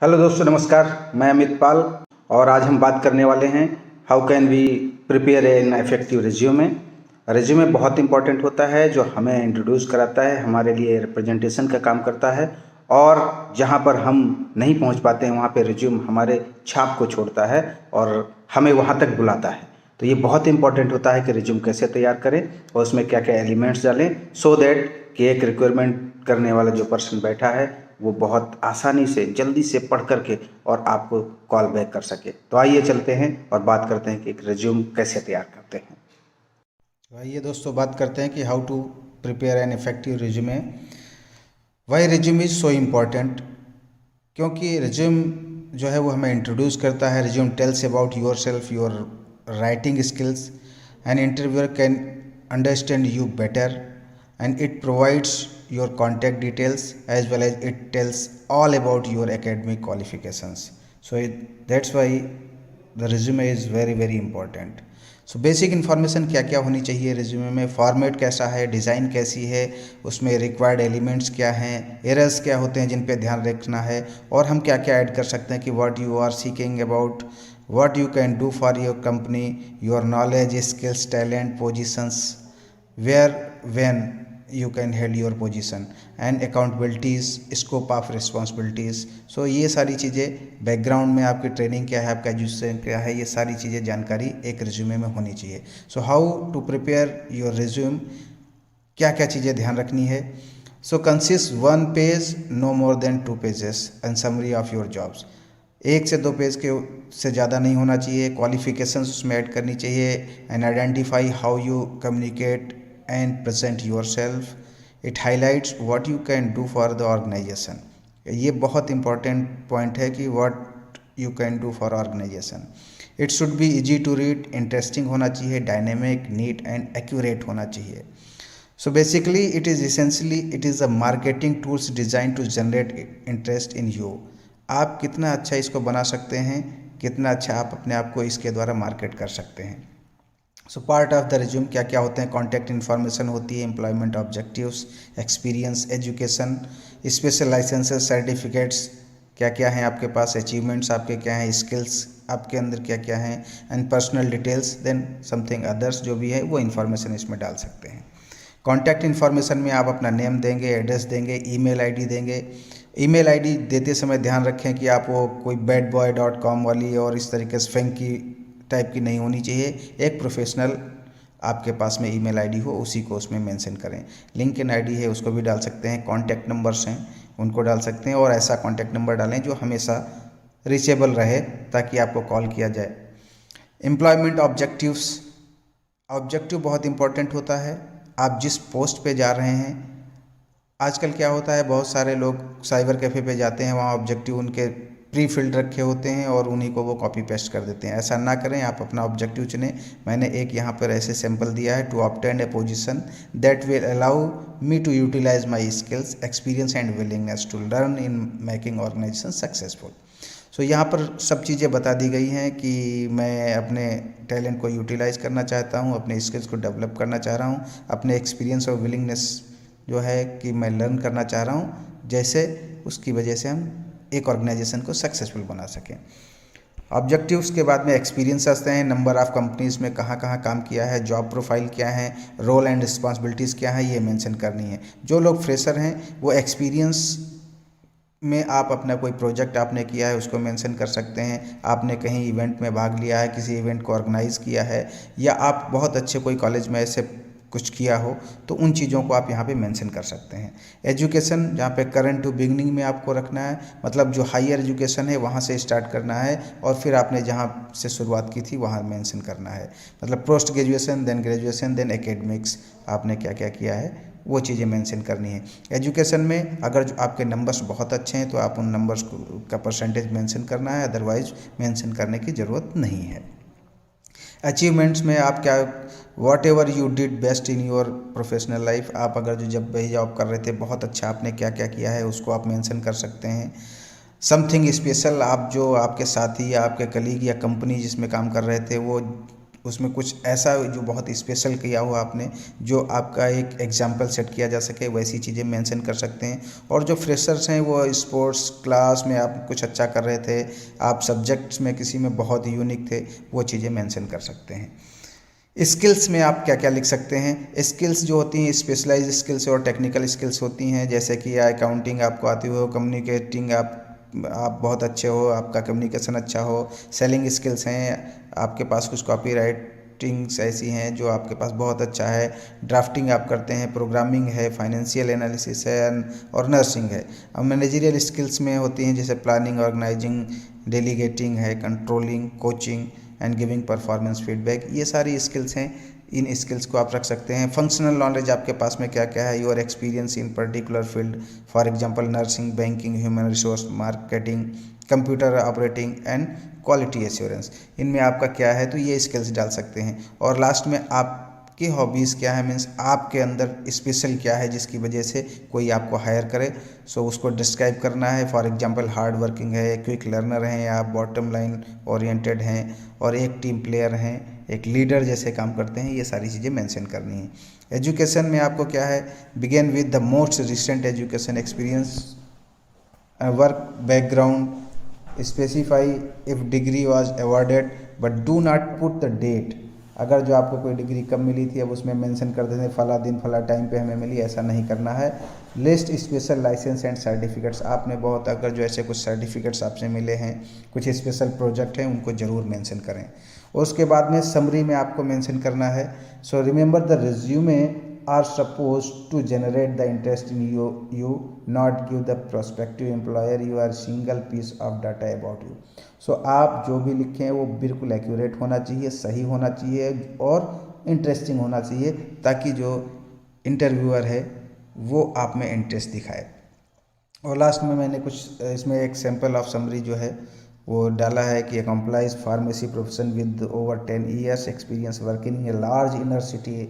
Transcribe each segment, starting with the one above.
Hello दोस्तों, नमस्कार। मैं अमित पाल और आज हम बात करने वाले हैं how can we prepare an effective resume. Resume बहुत इंपॉर्टेंट होता है, जो हमें इंट्रोड्यूस कराता है, हमारे लिए रिप्रेजेंटेशन का काम करता है और जहां पर हम नहीं पहुंच पाते हैं वहां पे रिज्यूम हमारे छाप को छोड़ता है और हमें वहां तक बुलाता है। तो ये बहुत इंपॉर्टेंट होता है कि रिज्यूम कैसे तैयार करें और उसमें क्या क्या एलिमेंट्स डालें, सो दैट कि एक रिक्वायरमेंट करने वाला जो पर्सन बैठा है वो बहुत आसानी से जल्दी से पढ़ करके और आपको कॉल बैक कर सके। तो आइए चलते हैं और बात करते हैं कि एक रिज्यूम कैसे तैयार करते हैं। तो आइए दोस्तों बात करते हैं कि how to prepare an effective resume. Why resume is so important, क्योंकि रिज्यूम जो है वो हमें इंट्रोड्यूस करता है। Resume tells about yourself, your writing skills, an interviewer can understand you better and it provides your contact details as well as it tells all about your academic qualifications. So that's why the resume is very important. So basic information क्या क्या होनी चाहिए resume में, format कैसा है, design कैसी है, उसमें रिक्वायर्ड एलिमेंट्स क्या हैं, एरर्स क्या होते हैं जिन पे ध्यान रखना है, और हम क्या क्या ऐड कर सकते हैं कि what you are seeking about, what you can do for your company, your knowledge, skills, talent, positions, where when you can hold your position and accountabilities, scope of responsibilities. So ये सारी चीज़ें background में आपकी training क्या है, आपका education क्या है, ये सारी चीज़ें जानकारी एक रिज्यूमे में होनी चाहिए। So how to prepare your resume, क्या क्या चीज़ें ध्यान रखनी है। So consist 1 page, no more than 2 pages and summary of your jobs. 1 से 2 पेज के से ज़्यादा नहीं होना चाहिए। क्वालिफिकेशंस उसमें ऐड करनी चाहिए and identify how you communicate and present yourself. It highlights what you can do for the organization. ये बहुत इंपॉर्टेंट पॉइंट है कि what you can do for organization. It should be easy to read, interesting होना चाहिए, dynamic, neat and accurate होना चाहिए। So basically it is a marketing tools designed to generate interest in you. आप कितना अच्छा इसको बना सकते हैं, कितना अच्छा आप अपने आप को इसके द्वारा मार्केट कर सकते हैं। So part of the resume क्या क्या होते हैं, कॉन्टैक्ट इन्फॉर्मेशन होती है, employment objectives, experience, education, special licenses, certificates क्या क्या हैं आपके पास, अचीवमेंट्स आपके क्या हैं, स्किल्स आपके अंदर क्या क्या हैं, and personal details, then something others जो भी है वो इन्फॉर्मेशन इसमें डाल सकते हैं। कॉन्टैक्ट इन्फॉर्मेशन में आप अपना नेम देंगे, एड्रेस देंगे, ईमेल आईडी देंगे। ईमेल आईडी देते समय ध्यान रखें कि आप वो कोई badboy.com वाली और इस तरीके से फैंकी टाइप की नहीं होनी चाहिए। एक प्रोफेशनल आपके पास में ईमेल आईडी हो, उसी को उसमें मेंशन करें। लिंक्डइन आईडी है उसको भी डाल सकते हैं, कॉन्टैक्ट नंबर्स हैं उनको डाल सकते हैं, और ऐसा कॉन्टैक्ट नंबर डालें जो हमेशा रीचेबल रहे ताकि आपको कॉल किया जाए। एम्प्लॉयमेंट ऑब्जेक्टिव्स, ऑब्जेक्टिव बहुत इंपॉर्टेंट होता है। आप जिस पोस्ट पे जा रहे हैं, आजकल क्या होता है, बहुत सारे लोग साइबर कैफ़े पे जाते हैं, वहाँ ऑब्जेक्टिव उनके प्री फिल्ड रखे होते हैं और उन्हीं को वो कॉपी पेस्ट कर देते हैं। ऐसा ना करें, आप अपना ऑब्जेक्टिव चुनें। मैंने एक यहाँ पर ऐसे सैम्पल दिया है, to obtain a position that will allow me to utilise my skills, experience and willingness to learn in making organisation successful. So यहाँ पर सब चीज़ें बता दी गई हैं कि मैं अपने टैलेंट को यूटिलाइज करना चाहता हूँ, अपने स्किल्स को डेवलप करना चाह रहा हूँ, अपने एक्सपीरियंस और विलिंगनेस जो है कि मैं लर्न करना चाह रहा हूँ, जैसे उसकी वजह से हम एक ऑर्गेनाइजेशन को सक्सेसफुल बना सकें। ऑब्जेक्टिव्स के बाद में एक्सपीरियंस आते हैं, नंबर ऑफ़ कंपनीज़ में कहाँ कहाँ काम किया है, जॉब प्रोफाइल क्या है, रोल एंड रिस्पॉन्सिबिलिटीज़ क्या है, ये मेंशन करनी है। जो लोग फ्रेशर हैं वो एक्सपीरियंस में आप अपना कोई प्रोजेक्ट आपने किया है उसको मेंशन कर सकते हैं, आपने कहीं इवेंट में भाग लिया है, किसी इवेंट को ऑर्गेनाइज़ किया है, या आप बहुत अच्छे कोई कॉलेज में ऐसे कुछ किया हो, तो उन चीज़ों को आप यहाँ पे मेंशन कर सकते हैं। एजुकेशन, जहाँ पे करंट टू बिगनिंग में आपको रखना है, मतलब जो हायर एजुकेशन है वहाँ से स्टार्ट करना है और फिर आपने जहाँ से शुरुआत की थी वहाँ मेंशन करना है। मतलब post graduation, then graduation, then academics, आपने क्या क्या किया है वो चीज़ें मेंशन करनी है। एजुकेशन में अगर जो आपके नंबर्स बहुत अच्छे हैं तो आप उन नंबर्स का परसेंटेज मेंशन करना है, अदरवाइज मेंशन करने की ज़रूरत नहीं है। अचीवमेंट्स में आप क्या, what ever you did best in your professional life, आप अगर जो जब भी जॉब कर रहे थे बहुत अच्छा आपने क्या क्या किया है उसको आप मेंशन कर सकते हैं। समथिंग स्पेशल, आप जो आपके साथी या आपके कलीग या कंपनी जिसमें काम कर रहे थे वो उसमें कुछ ऐसा जो बहुत स्पेशल किया हो आपने, जो आपका एक एग्जाम्पल सेट किया जा सके, वैसी चीज़ें मेंशन कर सकते हैं। और जो फ्रेशर्स हैं वो स्पोर्ट्स क्लास में आप कुछ अच्छा कर रहे थे, आप सब्जेक्ट्स में किसी में बहुत यूनिक थे, वो चीज़ें मेंशन कर सकते हैं। स्किल्स में आप क्या क्या लिख सकते हैं? स्किल्स जो होती हैं स्पेशलाइज स्किल्स और टेक्निकल स्किल्स होती हैं, जैसे कि अकाउंटिंग आपको आती हो, कम्युनिकेटिंग आप बहुत अच्छे हो, आपका कम्युनिकेशन अच्छा हो, सेलिंग स्किल्स हैं, आपके पास कुछ कॉपी राइटिंग्स ऐसी हैं जो आपके पास बहुत अच्छा है, ड्राफ्टिंग आप करते हैं, प्रोग्रामिंग है, फाइनेंशियल एनालिसिस है और नर्सिंग है। अब मैनेजरियल स्किल्स में होती हैं जैसे प्लानिंग, ऑर्गेनाइजिंग, डेलीगेटिंग है, controlling, coaching and giving performance feedback, ये सारी स्किल्स हैं। इन स्किल्स को आप रख सकते हैं। फंक्शनल नॉलेज आपके पास में क्या क्या है, your experience in particular field, for example nursing, banking, human resource, marketing, computer operating and quality assurance, इनमें आपका क्या है, तो ये स्किल्स डाल सकते हैं। और लास्ट में आपकी हॉबीज़ क्या है, मीन्स आपके अंदर स्पेशल क्या है जिसकी वजह से कोई आपको हायर करे, सो उसको डिस्क्राइब करना है। फॉर एग्जांपल हार्ड वर्किंग है, क्विक लर्नर हैं, या आप बॉटम लाइन ओरिएंटेड हैं, और एक टीम प्लेयर हैं, एक लीडर जैसे काम करते हैं, ये सारी चीज़ें मेंशन करनी है। एजुकेशन में आपको क्या है, begin with the most recent education experience, work background, specify if degree was awarded but do not put the date. अगर जो आपको कोई डिग्री कब मिली थी अब उसमें मेंशन कर देते फला दिन फला टाइम पे हमें मिली, ऐसा नहीं करना है। List special license and certificates, आपने बहुत अगर जो ऐसे कुछ सर्टिफिकेट्स आपसे मिले हैं, कुछ स्पेशल प्रोजेक्ट हैं, उनको ज़रूर मेंशन करें। और उसके बाद में समरी में आपको मेंशन करना है, so remember the resume are supposed to generate the interest in you not give the prospective employer your single piece of data about you। so आप जो भी लिखें हैं वो बिल्कुल एक्यूरेट होना चाहिए, सही होना चाहिए और इंटरेस्टिंग होना चाहिए, ताकि जो इंटरव्यूअर है वो आप में इंटरेस्ट दिखाए। और लास्ट में मैंने कुछ इसमें एक सैम्पल ऑफ समरी जो है वो डाला है कि complies pharmacy profession with over 10 years experience working in a large inner city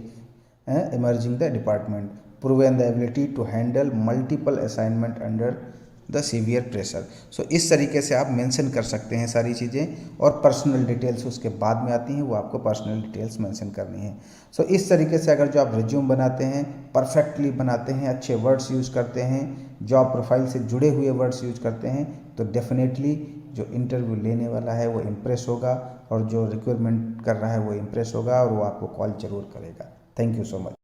emerging the department, proven the ability to handle multiple assignment under the severe pressure। so इस तरीके से आप मेंशन कर सकते हैं सारी चीज़ें, और पर्सनल डिटेल्स उसके बाद में आती हैं, वो आपको पर्सनल डिटेल्स मेंशन करनी है। so इस तरीके से अगर जो आप रिज्यूम बनाते हैं, परफेक्टली बनाते हैं, अच्छे वर्ड्स यूज़ करते हैं, जॉब प्रोफाइल से जुड़े हुए वर्ड्स यूज करते हैं, तो डेफिनेटली जो इंटरव्यू लेने वाला है वो इम्प्रेस होगा, और जो रिक्वायरमेंट कर रहा है वो इम्प्रेस होगा, और वो आपको कॉल जरूर करेगा। Thank you so much.